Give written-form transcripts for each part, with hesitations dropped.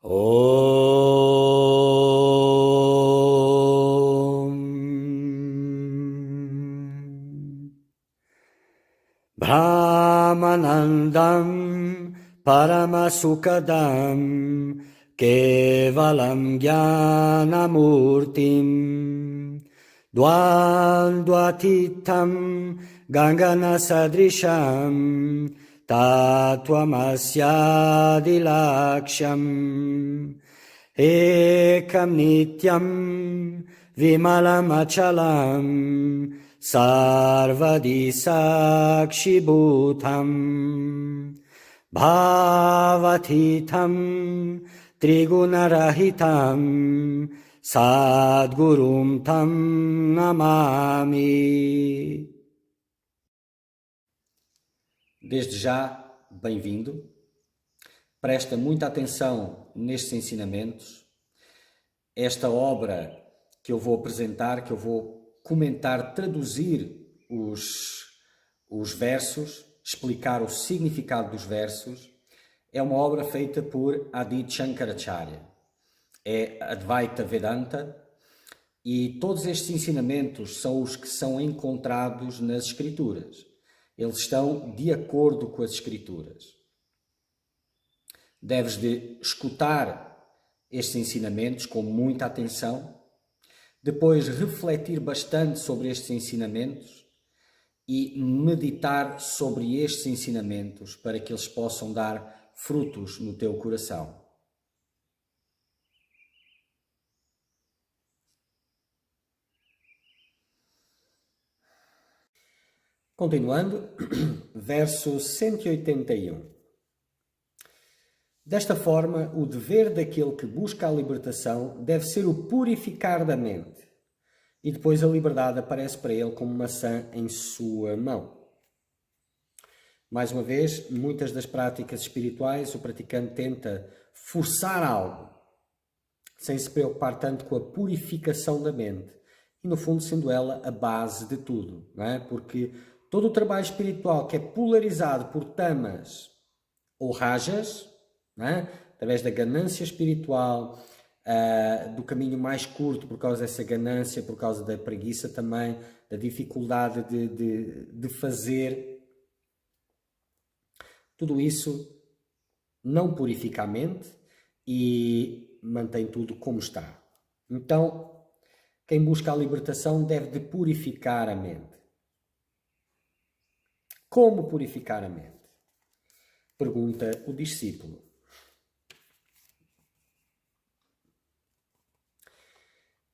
Om Brahmanandam Paramasukadam Kevalam Jnanamurtim Dvandvatitam Ganganasadrisham Tattvamasyadilaksham Ekam Nityam Vimalamachalam Sarvadi Sakshibhutam Bhavatitam Trigunarahitam Sadgurum Tam Namami. Desde já, bem-vindo. Presta muita atenção nestes ensinamentos. Esta obra que eu vou apresentar, que eu vou comentar, traduzir os versos, explicar o significado dos versos, é uma obra feita por Adi Shankaracharya. É Advaita Vedanta e todos estes ensinamentos são os que são encontrados nas Escrituras. Eles estão de acordo com as Escrituras. Deves de escutar estes ensinamentos com muita atenção, depois refletir bastante sobre estes ensinamentos e meditar sobre estes ensinamentos para que eles possam dar frutos no teu coração. Continuando, verso 181. Desta forma, o dever daquele que busca a libertação deve ser o purificar da mente. E depois a liberdade aparece para ele como maçã em sua mão. Mais uma vez, muitas das práticas espirituais, o praticante tenta forçar algo, sem se preocupar tanto com a purificação da mente. E no fundo, sendo ela a base de tudo, não é? Porque todo o trabalho espiritual que é polarizado por tamas ou rajas, não é? Através da ganância espiritual, do caminho mais curto por causa dessa ganância, por causa da preguiça também, da dificuldade de fazer, tudo isso não purifica a mente e mantém tudo como está. Então, quem busca a libertação deve de purificar a mente. Como purificar a mente? Pergunta o discípulo.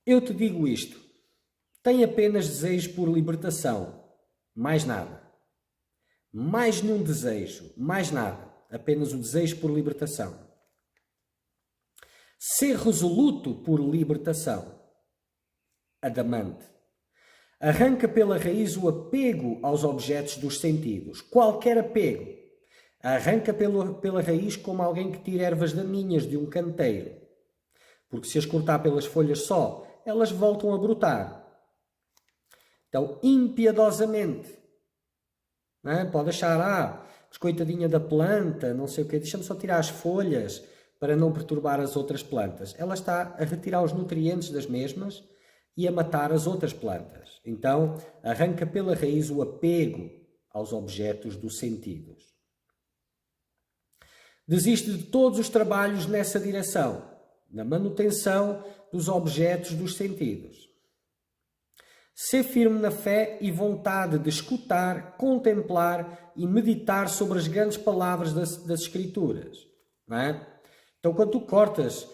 Eu te digo isto, tem apenas desejo por libertação, mais nada. Mais nenhum desejo, mais nada, apenas o desejo por libertação. Ser resoluto por libertação, adamante. Arranca pela raiz o apego aos objetos dos sentidos, qualquer apego. Arranca pela raiz como alguém que tira ervas daninhas de um canteiro. Porque se as cortar pelas folhas só, elas voltam a brotar. Então, impiedosamente. Não é? Pode achar, mas coitadinha da planta, não sei o quê, deixa-me só tirar as folhas para não perturbar as outras plantas. Ela está a retirar os nutrientes das mesmas e a matar as outras plantas. Então, arranca pela raiz o apego aos objetos dos sentidos. Desiste de todos os trabalhos nessa direção, na manutenção dos objetos dos sentidos. Ser firme na fé e vontade de escutar, contemplar e meditar sobre as grandes palavras das Escrituras. Não é? Então, quando tu cortas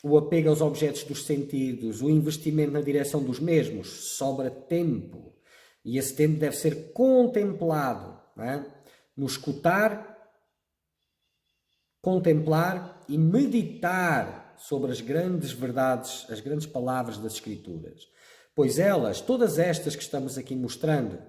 o apego aos objetos dos sentidos, o investimento na direção dos mesmos, sobra tempo. E esse tempo deve ser contemplado. Não é? No escutar, contemplar e meditar sobre as grandes verdades, as grandes palavras das Escrituras. Pois elas, todas estas que estamos aqui mostrando,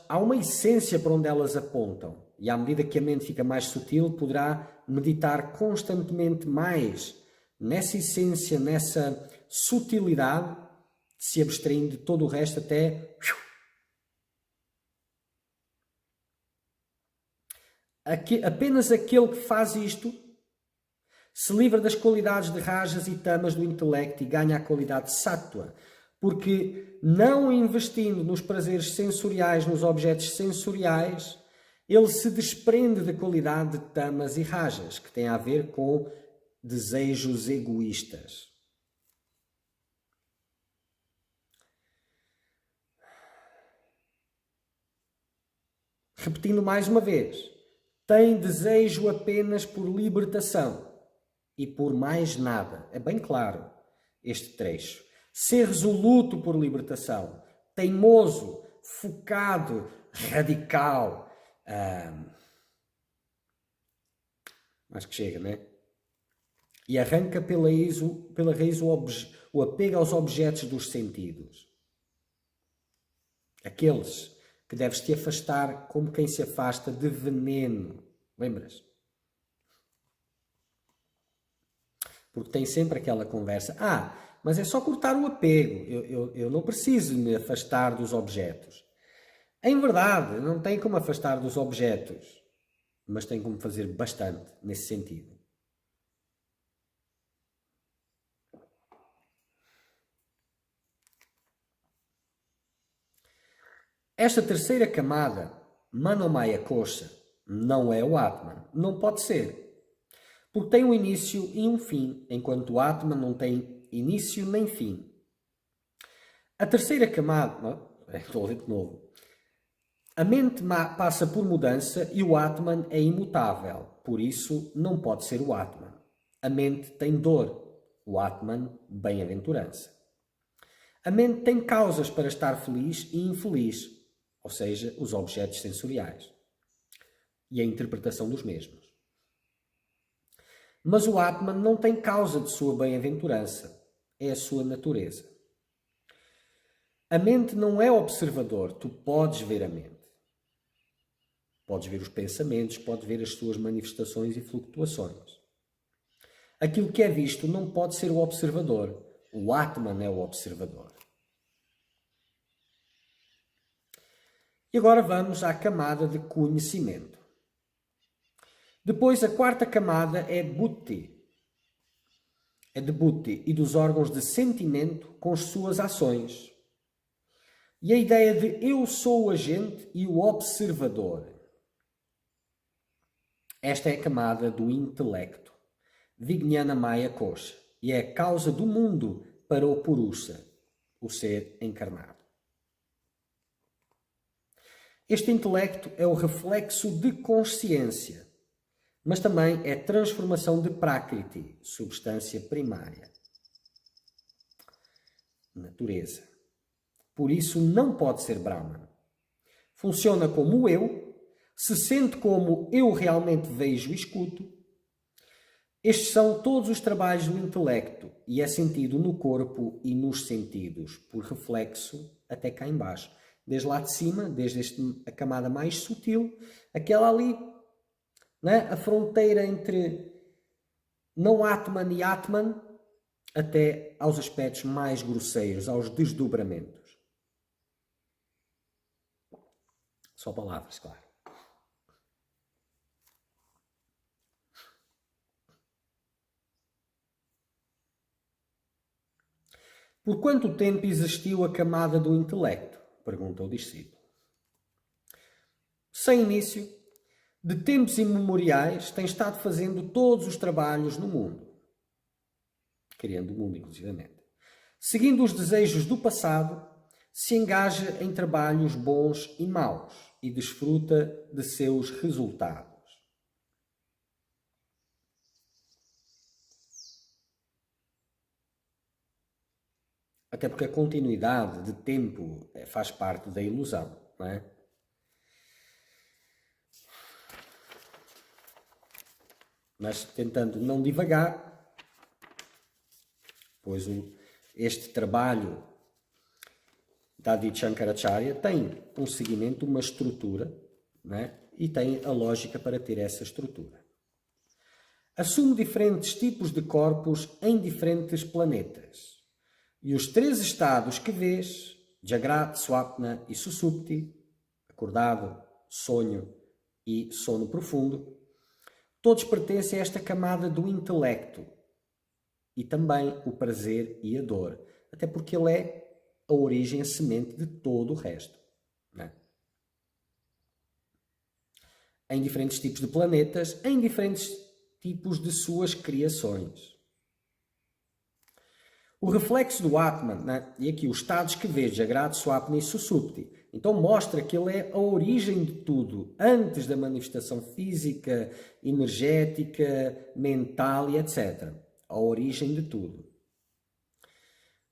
há uma essência para onde elas apontam. E à medida que a mente fica mais sutil, poderá meditar constantemente mais nessa essência, nessa sutilidade, se abstraindo de todo o resto até Apenas aquele que faz isto se livra das qualidades de rajas e tamas do intelecto e ganha a qualidade de sattva. Porque não investindo nos prazeres sensoriais, nos objetos sensoriais, ele se desprende da qualidade de tamas e rajas, que tem a ver com desejos egoístas. Repetindo mais uma vez, tem desejo apenas por libertação e por mais nada. É bem claro este trecho. Ser resoluto por libertação, teimoso, focado, radical. Acho que chega, não é? E arranca pela raiz o apego aos objetos dos sentidos. Aqueles que deves te afastar como quem se afasta de veneno. Lembras? Porque tem sempre aquela conversa. Mas é só cortar o apego. Eu não preciso me afastar dos objetos. Em verdade, não tem como afastar dos objetos. Mas tem como fazer bastante nesse sentido. Esta terceira camada, Manomaya Kosha, não é o Atman. Não pode ser. Porque tem um início e um fim, enquanto o Atman não tem início nem fim. A terceira camada... Estou a ler de novo. A mente passa por mudança e o Atman é imutável. Por isso, não pode ser o Atman. A mente tem dor. O Atman, bem-aventurança. A mente tem causas para estar feliz e infeliz, ou seja, os objetos sensoriais e a interpretação dos mesmos. Mas o Atman não tem causa de sua bem-aventurança, é a sua natureza. A mente não é observador, tu podes ver a mente. Podes ver os pensamentos, podes ver as suas manifestações e flutuações. Aquilo que é visto não pode ser o observador, o Atman é o observador. E agora vamos à camada de conhecimento. Depois, a quarta camada é Buddhi. É de Buddhi e dos órgãos de sentimento com as suas ações. E a ideia de eu sou o agente e o observador. Esta é a camada do intelecto. Vijnana Maya Kosha. E é a causa do mundo para o Purusha, o ser encarnado. Este intelecto é o reflexo de consciência, mas também é transformação de Prakriti, substância primária. Natureza. Por isso não pode ser Brahman. Funciona como eu, se sente como eu realmente vejo e escuto. Estes são todos os trabalhos do intelecto e é sentido no corpo e nos sentidos, por reflexo até cá embaixo. Desde lá de cima, desde a camada mais sutil, aquela ali, né? A fronteira entre não Atman e Atman, até aos aspectos mais grosseiros, aos desdobramentos. Só palavras, claro. Por quanto tempo existiu a camada do intelecto? Pergunta o discípulo. Sem início, de tempos imemoriais, tem estado fazendo todos os trabalhos no mundo. Criando o mundo, inclusivamente. Seguindo os desejos do passado, se engaja em trabalhos bons e maus e desfruta de seus resultados. Até porque a continuidade de tempo faz parte da ilusão, não é? Mas tentando não divagar, pois este trabalho da Adi Shankaracharya tem um seguimento, uma estrutura, não é? E tem a lógica para ter essa estrutura. Assume diferentes tipos de corpos em diferentes planetas. E os três estados que vês, Jagrat, Swapna e Susupti, acordado, sonho e sono profundo, todos pertencem a esta camada do intelecto e também o prazer e a dor, até porque ele é a origem, a semente de todo o resto. Não é? Em diferentes tipos de planetas, em diferentes tipos de suas criações. O reflexo do Atman, né? E aqui os estados que vês, Jagrad, Swapna e Susupti, então mostra que ele é a origem de tudo, antes da manifestação física, energética, mental e etc. A origem de tudo.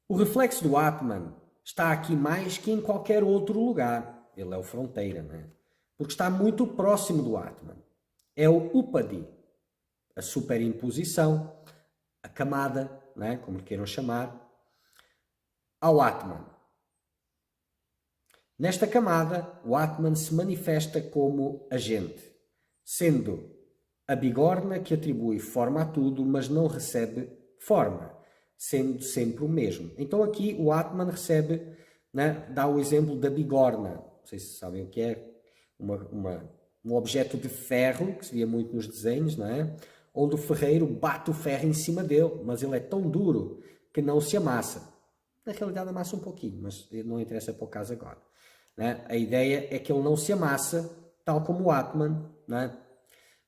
O reflexo do Atman está aqui mais que em qualquer outro lugar. Ele é o fronteira, né? Porque está muito próximo do Atman. É o Upadi, a superimposição, a camada, né? Como queiram chamar, ao Atman. Nesta camada, o Atman se manifesta como agente, sendo a bigorna que atribui forma a tudo, mas não recebe forma, sendo sempre o mesmo. Então aqui o Atman recebe, né, dá o exemplo da bigorna. Não sei se sabem o que é, um objeto de ferro, que se via muito nos desenhos, não é? Onde o ferreiro bate o ferro em cima dele, mas ele é tão duro que não se amassa. Na realidade amassa um pouquinho, mas não interessa para o caso agora. Né? A ideia é que ele não se amassa, tal como o Atman, né?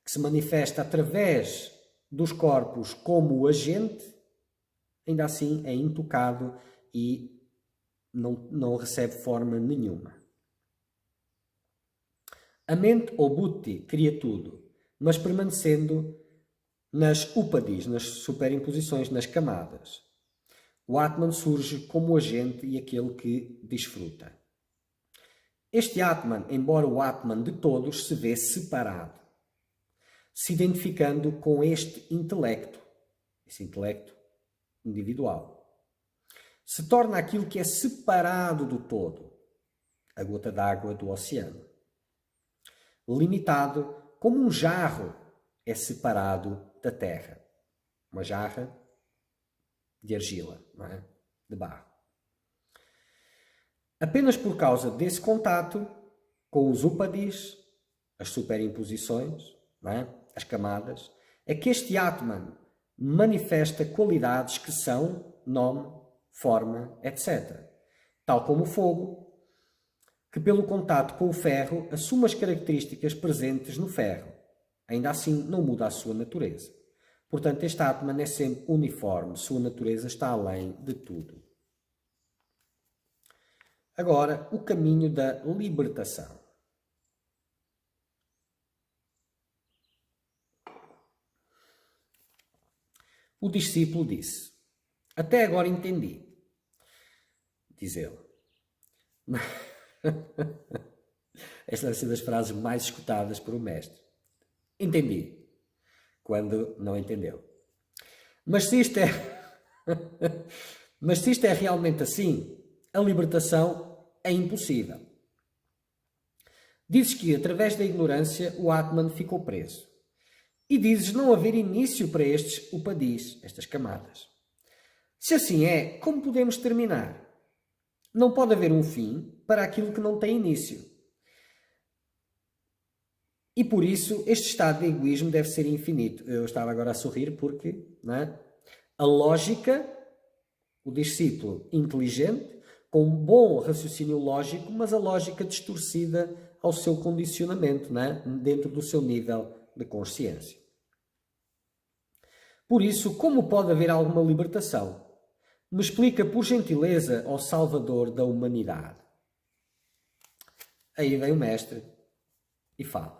Que se manifesta através dos corpos como o agente, ainda assim é intocado e não recebe forma nenhuma. A mente, ou buddhi, cria tudo, mas permanecendo nas upadis, nas superimposições, nas camadas. O Atman surge como o agente e aquele que desfruta. Este Atman, embora o Atman de todos, se vê separado, se identificando com este intelecto, esse intelecto individual. Se torna aquilo que é separado do todo, a gota d'água do oceano. Limitado, como um jarro é separado da terra. Uma jarra de argila, não é? De barro. Apenas por causa desse contato com os upadis, as superimposições, não é? As camadas, é que este Atman manifesta qualidades que são nome, forma, etc. Tal como o fogo, que pelo contato com o ferro assume as características presentes no ferro. Ainda assim, não muda a sua natureza. Portanto, este Atman é sempre uniforme, sua natureza está além de tudo. Agora, o caminho da libertação. O discípulo disse: até agora entendi. Diz ele. Esta deve ser das frases mais escutadas por um mestre. Entendi. Quando não entendeu. Mas se isto é realmente assim, a libertação é impossível. Dizes que através da ignorância o Atman ficou preso. E dizes não haver início para estes upadis, estas camadas. Se assim é, como podemos terminar? Não pode haver um fim para aquilo que não tem início. E por isso este estado de egoísmo deve ser infinito. Eu estava agora a sorrir porque, não é? A lógica, o discípulo inteligente, com um bom raciocínio lógico, mas a lógica distorcida ao seu condicionamento, não é? Dentro do seu nível de consciência. Por isso, como pode haver alguma libertação? Me explica, por gentileza, ó Salvador da humanidade. Aí vem o mestre e fala.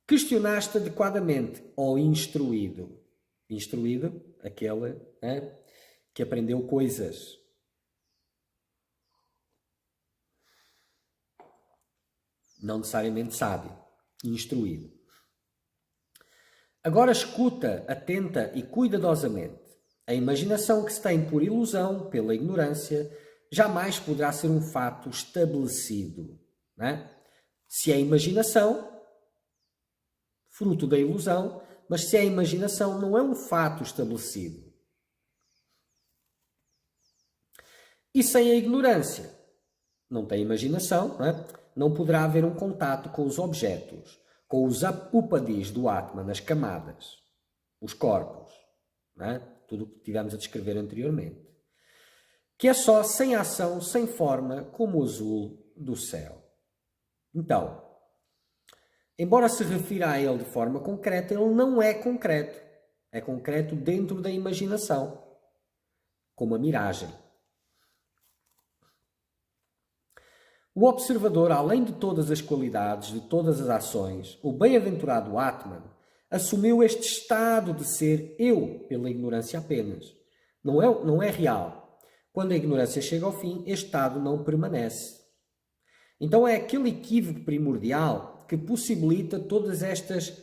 Questionaste adequadamente, ó instruído. Instruído, aquele que aprendeu coisas. Não necessariamente sábio. Instruído. Agora escuta, atenta e cuidadosamente. A imaginação que se tem por ilusão, pela ignorância, jamais poderá ser um fato estabelecido. Não é? Se é imaginação, fruto da ilusão, mas se é imaginação, não é um fato estabelecido. E sem a ignorância, não tem imaginação, não é? não poderá haver um contato com os objetos, com os upadis do Atman, as camadas, os corpos, não é? Tudo o que tivemos a descrever anteriormente. Que é só sem ação, sem forma, como o azul do céu. Então, embora se refira a ele de forma concreta, ele não é concreto. É concreto dentro da imaginação, como a miragem. O observador, além de todas as qualidades, de todas as ações, o bem-aventurado Atman, assumiu este estado de ser eu pela ignorância apenas. Não é real. Quando a ignorância chega ao fim, este estado não permanece. Então é aquele equívoco primordial que possibilita todas estas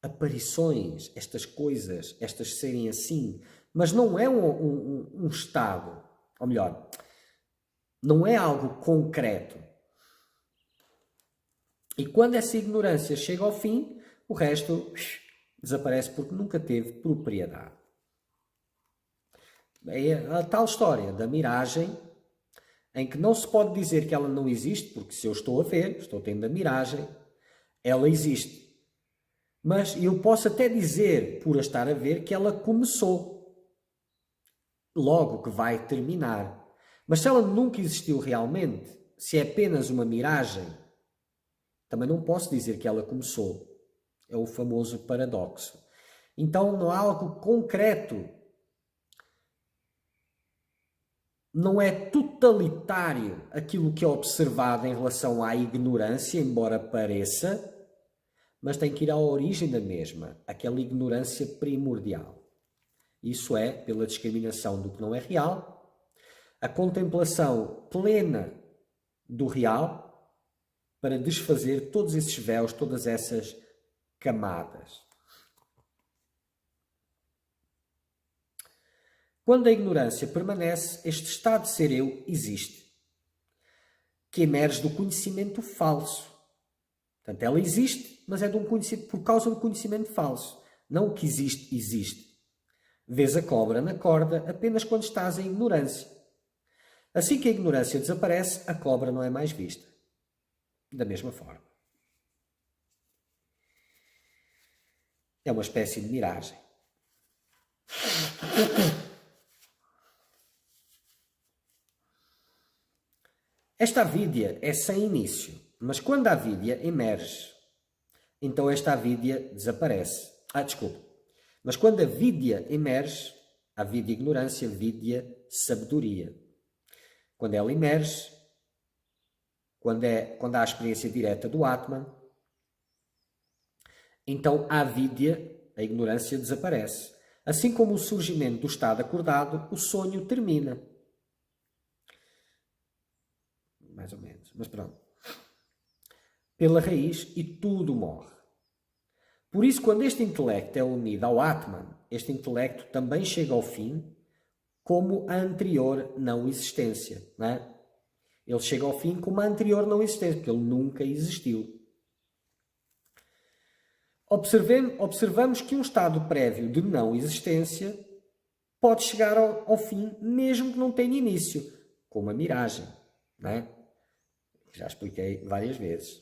aparições, estas coisas, estas serem assim. Mas não é um estado, ou melhor, não é algo concreto. E quando essa ignorância chega ao fim, o resto desaparece porque nunca teve propriedade. É a tal história da miragem, em que não se pode dizer que ela não existe, porque se eu estou a ver, estou tendo a miragem, ela existe. Mas eu posso até dizer, por a estar a ver, que ela começou. Logo que vai terminar. Mas se ela nunca existiu realmente, se é apenas uma miragem, também não posso dizer que ela começou. É o famoso paradoxo. Então não há algo concreto. Não é totalitário aquilo que é observado em relação à ignorância, embora pareça, mas tem que ir à origem da mesma, aquela ignorância primordial. Isso é, pela discriminação do que não é real, a contemplação plena do real para desfazer todos esses véus, todas essas camadas. Quando a ignorância permanece, este estado de ser eu existe, que emerge do conhecimento falso. Portanto, ela existe, mas é de um conhecimento, por causa do conhecimento falso. Não o que existe, existe. Vês a cobra na corda apenas quando estás em ignorância. Assim que a ignorância desaparece, a cobra não é mais vista. Da mesma forma. É uma espécie de miragem. Esta avidya é sem início, mas quando a avidya emerge, então esta avidya desaparece. Mas quando a vidya emerge, a vidya ignorância, vidya sabedoria. Quando ela emerge, quando há a experiência direta do Atman, então a avidya, a ignorância, desaparece. Assim como o surgimento do estado acordado, o sonho termina. Mais ou menos, mas pronto. Pela raiz e tudo morre. Por isso, quando este intelecto é unido ao Atman, este intelecto também chega ao fim como a anterior não existência. Não é? Ele chega ao fim como a anterior não existência, porque ele nunca existiu. Observamos que um estado prévio de não existência pode chegar ao fim mesmo que não tenha início, como a miragem. Não é? Já expliquei várias vezes.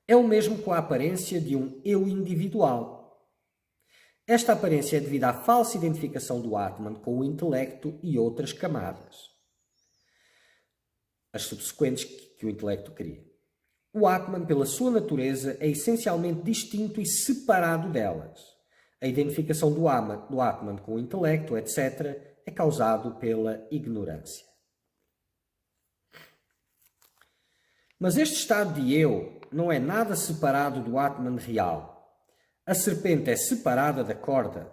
É o mesmo com a aparência de um eu individual. Esta aparência é devida à falsa identificação do Atman com o intelecto e outras camadas, as subsequentes que o intelecto cria. O Atman, pela sua natureza, é essencialmente distinto e separado delas. A identificação do Atman com o intelecto, etc., é causado pela ignorância. Mas este estado de eu não é nada separado do Atman real. A serpente é separada da corda.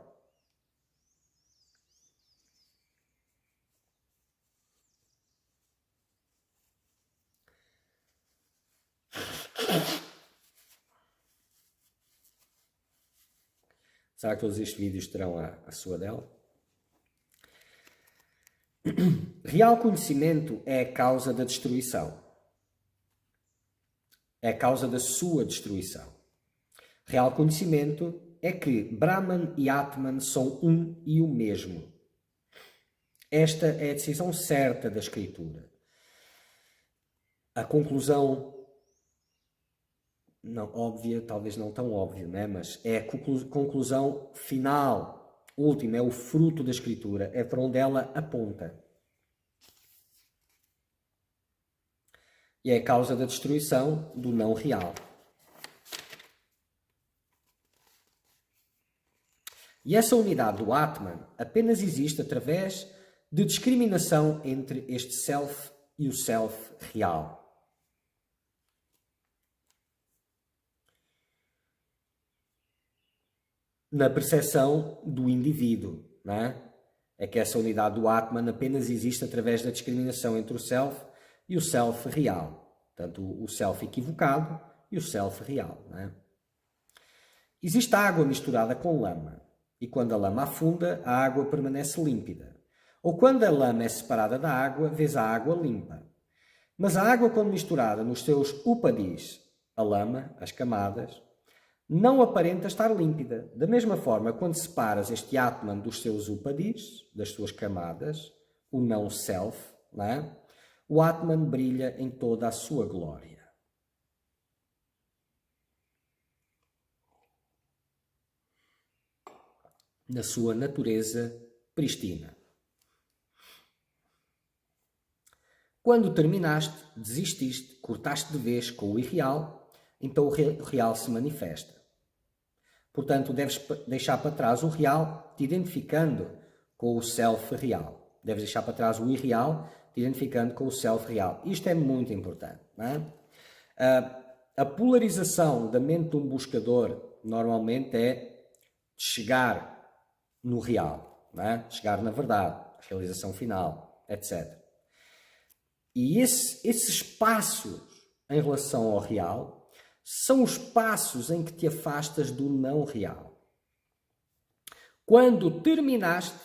Será que todos estes vídeos terão a sua dela? Real conhecimento é a causa da destruição. É a causa da sua destruição. Real conhecimento é que Brahman e Atman são um e o mesmo. Esta é a decisão certa da Escritura. A conclusão, não óbvia, talvez não tão óbvia, né? Mas é a conclusão final, última, é o fruto da Escritura, é para onde ela aponta. E é a causa da destruição do não real. E essa unidade do Atman apenas existe através de discriminação entre este self e o self real. Na percepção do indivíduo, não é? É que essa unidade do Atman apenas existe através da discriminação entre o self e o self real. Portanto, o self equivocado e o self real, não é? Existe água misturada com lama, e quando a lama afunda, a água permanece límpida. Ou quando a lama é separada da água, vês a água limpa. Mas a água, quando misturada nos seus upadis, a lama, as camadas, não aparenta estar límpida. Da mesma forma, quando separas este Atman dos seus upadis, das suas camadas, o não-self, não é? O Atman brilha em toda a sua glória. Na sua natureza pristina. Quando terminaste, desististe, cortaste de vez com o irreal, então o real se manifesta. Portanto, deves deixar para trás o real, te identificando com o self real. Deves deixar para trás o irreal, te identificando com o self real. Isto é muito importante, não é? A polarização da mente de um buscador normalmente é chegar no real, não é? Chegar na verdade, realização final, etc. E esses passos em relação ao real são os passos em que te afastas do não real. Quando terminaste,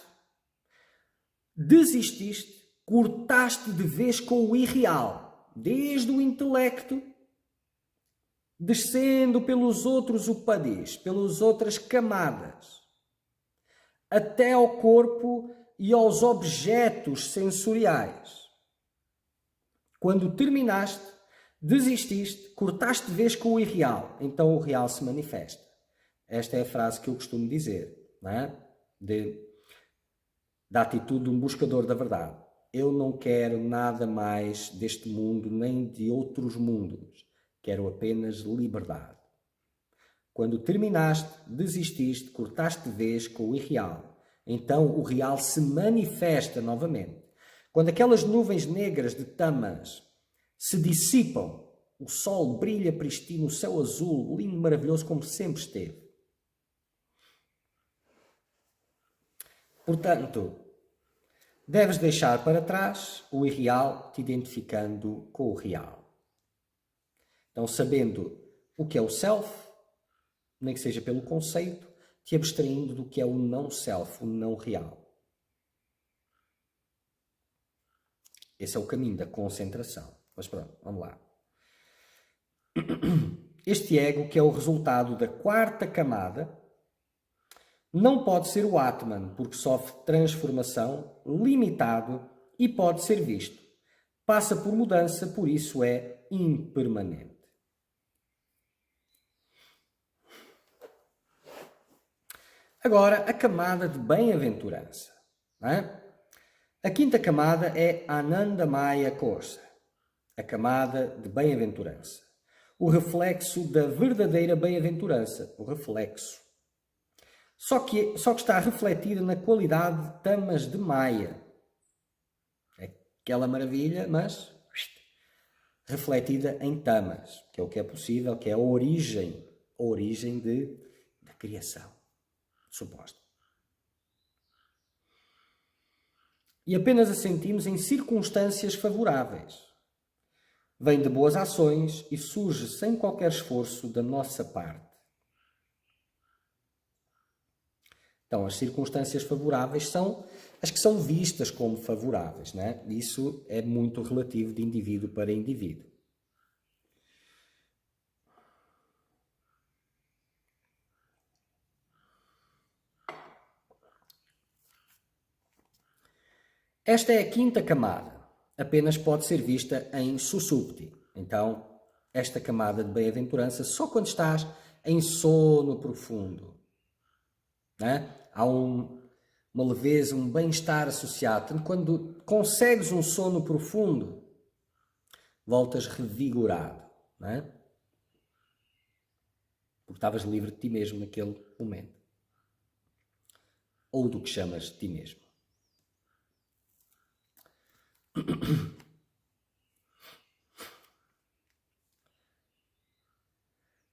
desististe, cortaste de vez com o irreal, desde o intelecto, descendo pelos outros upadis, pelas outras camadas, até ao corpo e aos objetos sensoriais. Quando terminaste, desististe, cortaste de vez com o irreal, então o real se manifesta. Esta é a frase que eu costumo dizer, não é? Da atitude de um buscador da verdade. Eu não quero nada mais deste mundo, nem de outros mundos. Quero apenas liberdade. Quando terminaste, desististe, cortaste de vez com o irreal, então o real se manifesta novamente. Quando aquelas nuvens negras de tamas se dissipam, o sol brilha pristino, o céu azul, lindo, maravilhoso, como sempre esteve. Portanto, deves deixar para trás o irreal, te identificando com o real. Então, sabendo o que é o self, nem que seja pelo conceito, te abstraindo do que é o não-self, o não real. Esse é o caminho da concentração. Mas pronto, vamos lá. Este ego, que é o resultado da quarta camada, não pode ser o Atman, porque sofre transformação, limitado e pode ser visto. Passa por mudança, por isso é impermanente. Agora, a camada de bem-aventurança. Não é? A quinta camada é Anandamaya Kosa, a camada de bem-aventurança. O reflexo da verdadeira bem-aventurança, o reflexo. Só que está refletida na qualidade de tamas de Maya. É aquela maravilha, mas refletida em tamas, que é o que é possível, que é a origem da criação, suposta. E apenas a sentimos em circunstâncias favoráveis. Vem de boas ações e surge sem qualquer esforço da nossa parte. Então, as circunstâncias favoráveis são as que são vistas como favoráveis, não é? Isso é muito relativo de indivíduo para indivíduo. Esta é a quinta camada. Apenas pode ser vista em Susupti. Então, esta camada de bem-aventurança só quando estás em sono profundo. Né? Há uma leveza, um bem-estar associado. Portanto, quando consegues um sono profundo, voltas revigorado. Né? Porque estavas livre de ti mesmo naquele momento. Ou do que chamas de ti mesmo.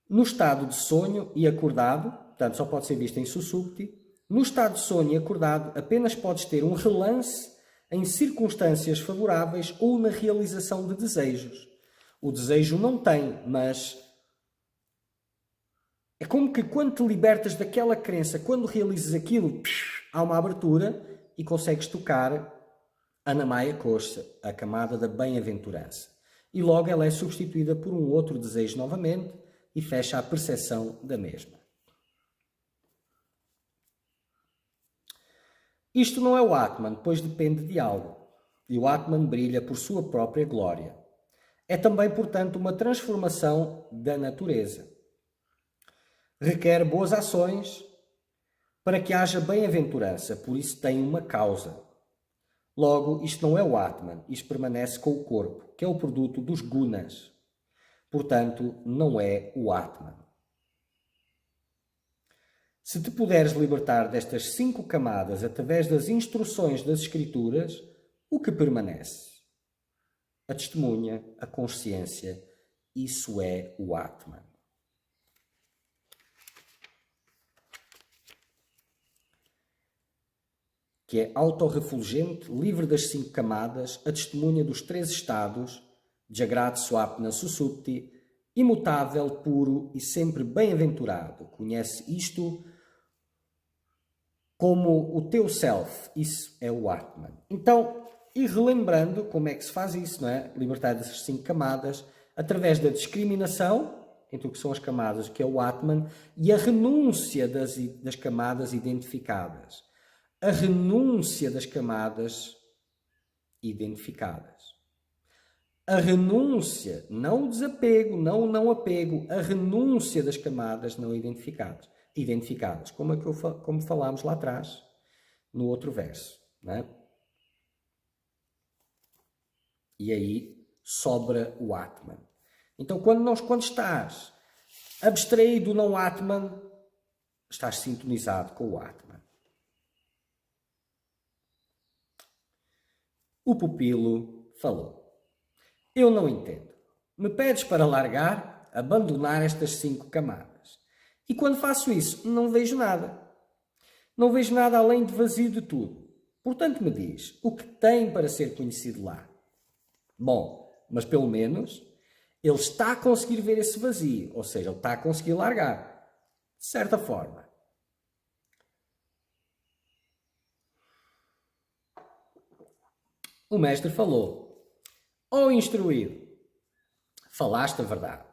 No estado de sonho e acordado, portanto só pode ser visto em susúpti, no estado de sonho e acordado apenas podes ter um relance em circunstâncias favoráveis ou na realização de desejos. O desejo não tem, mas é como que quando te libertas daquela crença, quando realizas aquilo, há uma abertura e consegues tocar a Namaya Kosha, a camada da bem-aventurança. E logo ela é substituída por um outro desejo novamente e fecha a percepção da mesma. Isto não é o Atman, pois depende de algo. E o Atman brilha por sua própria glória. É também, portanto, uma transformação da natureza. Requer boas ações para que haja bem-aventurança, por isso tem uma causa. Logo, isto não é o Atman, isto permanece com o corpo, que é o produto dos gunas. Portanto, não é o Atman. Se te puderes libertar destas 5 camadas através das instruções das Escrituras, o que permanece? A testemunha, a consciência, isso é o Atman. Que é autorrefulgente, livre das 5 camadas, a testemunha dos 3 estados, Jagrat Swapna Susupti, imutável, puro e sempre bem-aventurado. Conhece isto como o teu self. Isso é o Atman. Então, e relembrando como é que se faz isso, não é? Libertar dessas 5 camadas através da discriminação entre o que são as camadas, que é o Atman, e a renúncia das camadas identificadas. A renúncia das camadas identificadas. A renúncia, não o desapego, não o não apego, a renúncia das camadas não identificadas. Identificadas, como falámos lá atrás, no outro verso. Não é? E aí sobra o Atman. Então, quando estás abstraído do não Atman, estás sintonizado com o Atman. O pupilo falou. Eu não entendo. Me pedes para largar, abandonar estas 5 camadas. E quando faço isso, não vejo nada. Não vejo nada além de vazio de tudo. Portanto, me diz, o que tem para ser conhecido lá? Bom, mas pelo menos ele está a conseguir ver esse vazio, ou seja, ele está a conseguir largar, de certa forma. O mestre falou, ó instruído, falaste a verdade.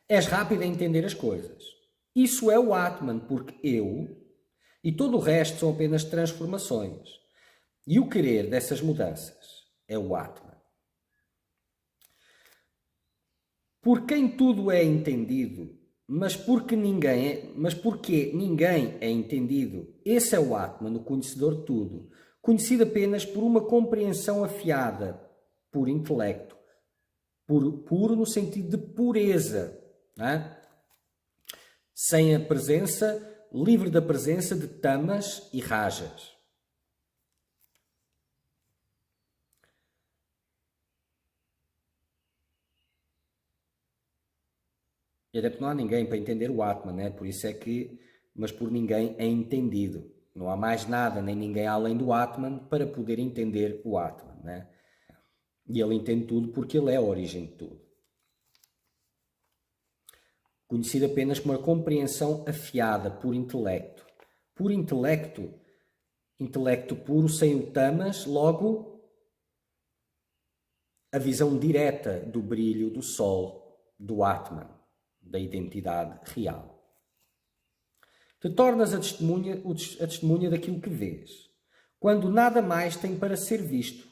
És rápido a entender as coisas. Isso é o Atman, porque eu e todo o resto são apenas transformações. E o querer dessas mudanças é o Atman. Por quem tudo é entendido, mas porque ninguém é entendido, esse é o Atman, o conhecedor de tudo, conhecido apenas por uma compreensão afiada, por intelecto, puro no sentido de pureza, não é? Sem a presença, livre da presença de tamas e rajas. E até porque não há ninguém para entender o Atman, né? Por isso é que, mas por ninguém é entendido. Não há mais nada nem ninguém além do Atman para poder entender o Atman, né? E ele entende tudo porque ele é a origem de tudo. Conhecido apenas como uma compreensão afiada por intelecto. Por intelecto, intelecto puro sem o tamas, logo a visão direta do brilho do sol, do Atman, da identidade real. Te tornas a testemunha daquilo que vês, quando nada mais tem para ser visto.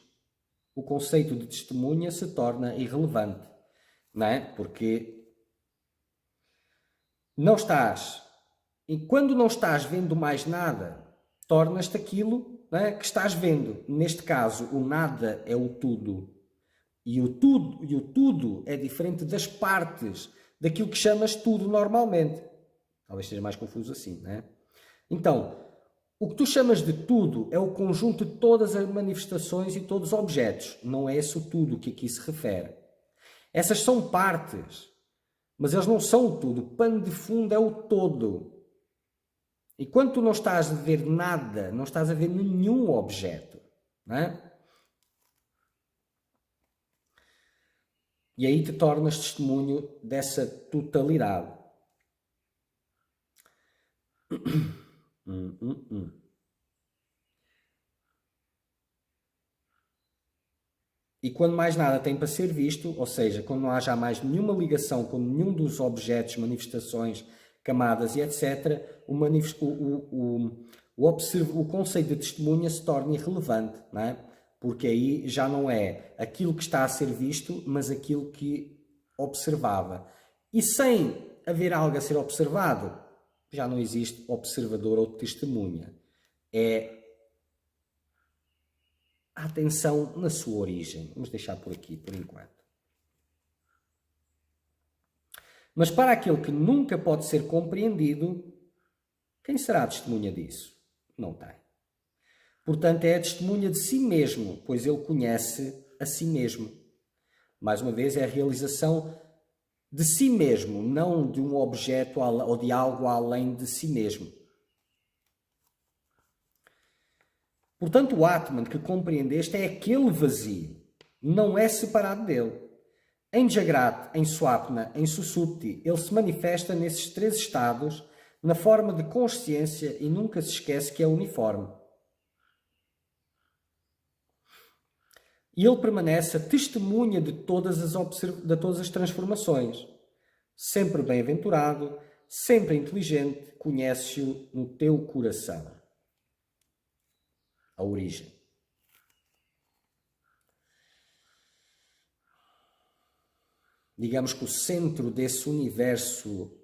O conceito de testemunha se torna irrelevante. não é? Porque não estás, e quando não estás vendo mais nada, tornas-te aquilo, não é, que estás vendo. Neste caso, o nada é o tudo. E o tudo é diferente das partes daquilo que chamas tudo normalmente. Talvez seja mais confuso assim, não é? Então, o que tu chamas de tudo é o conjunto de todas as manifestações e todos os objetos. Não é esse o tudo que aqui se refere. Essas são partes, mas eles não são o tudo. O pano de fundo é o todo. E quando tu não estás a ver nada, não estás a ver nenhum objeto, não é? E aí te tornas testemunho dessa totalidade. E quando mais nada tem para ser visto, ou seja, quando não há já mais nenhuma ligação com nenhum dos objetos, manifestações, camadas e etc., o conceito de testemunha se torna irrelevante, não é? Porque aí já não é aquilo que está a ser visto, mas aquilo que observava. E sem haver algo a ser observado, já não existe observador ou testemunha. É a atenção na sua origem. Vamos deixar por aqui, por enquanto. Mas para aquele que nunca pode ser compreendido, quem será a testemunha disso? Não tem. Portanto, é a testemunha de si mesmo, pois ele conhece a si mesmo. Mais uma vez, é a realização de si mesmo, não de um objeto ou de algo além de si mesmo. Portanto, o Atman que compreendeste é aquele vazio, não é separado dele. Em Jagrat, em Swapna, em Susupti, ele se manifesta nesses três estados na forma de consciência e nunca se esquece que é uniforme. E ele permanece a testemunha de todas as transformações. Sempre bem-aventurado, sempre inteligente, conhece-o no teu coração. A origem. Digamos que o centro desse universo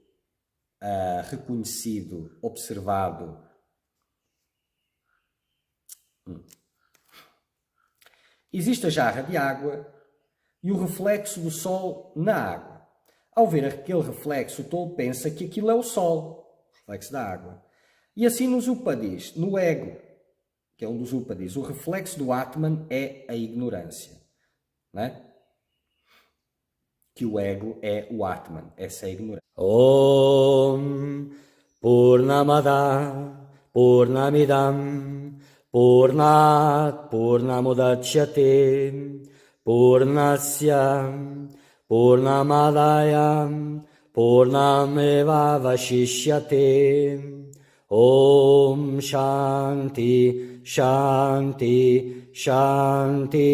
reconhecido, observado, existe a jarra de água e o reflexo do sol na água. Ao ver aquele reflexo, o tolo pensa que aquilo é o sol, reflexo da água. E assim nos Upadis, no ego, que é um dos Upadis, o reflexo do Atman é a ignorância. Não é? Que o ego é o Atman, essa é a ignorância. Om Purnamada Purnamidam Purnat Purnamudachyate Purnasya Purnamadaya Purnameva Vashishyate Om Shanti Shanti Shanti